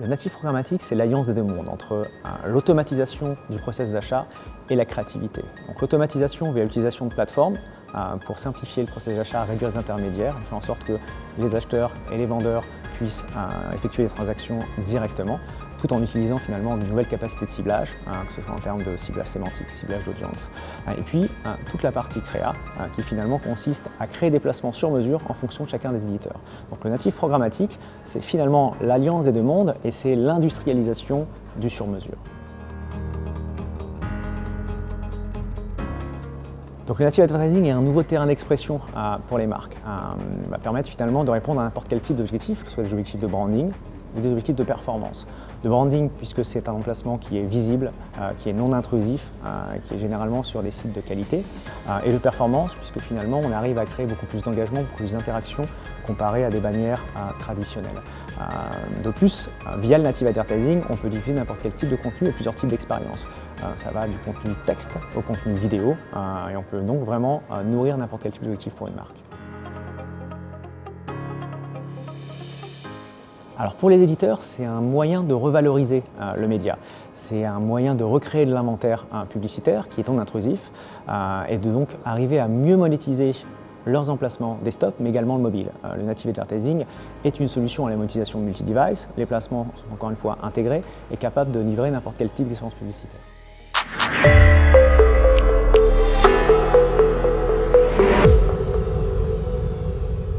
Le natif programmatique, c'est l'alliance des deux mondes, entre l'automatisation du process d'achat et la créativité. Donc l'automatisation via l'utilisation de plateformes pour simplifier le process d'achat, réduire les intermédiaires, et faire en sorte que les acheteurs et les vendeurs puissent effectuer les transactions directement, tout en utilisant finalement de nouvelles capacités de ciblage, que ce soit en termes de ciblage sémantique, ciblage d'audience. Et puis toute la partie créa, qui finalement consiste à créer des placements sur mesure en fonction de chacun des éditeurs. Donc le natif programmatique, c'est finalement l'alliance des deux mondes et c'est l'industrialisation du sur-mesure. Donc le native advertising est un nouveau terrain d'expression pour les marques. Va permettre finalement de répondre à n'importe quel type d'objectif, que ce soit des objectifs de branding ou des objectifs de performance. De branding, puisque c'est un emplacement qui est visible, qui est non intrusif, qui est généralement sur des sites de qualité. Et de performance, puisque finalement on arrive à créer beaucoup plus d'engagement, beaucoup plus d'interaction comparé à des bannières traditionnelles. De plus, via le native advertising, on peut diffuser n'importe quel type de contenu et plusieurs types d'expériences. Ça va du contenu texte au contenu vidéo et on peut donc vraiment nourrir n'importe quel type d'objectif pour une marque. Alors pour les éditeurs, c'est un moyen de revaloriser le média. C'est un moyen de recréer de l'inventaire publicitaire qui est non intrusif et de donc arriver à mieux monétiser leurs emplacements desktop, mais également le mobile. Le native advertising est une solution à la monétisation multi-device. Les placements sont encore une fois intégrés et capables de livrer n'importe quel type d'expérience publicitaire.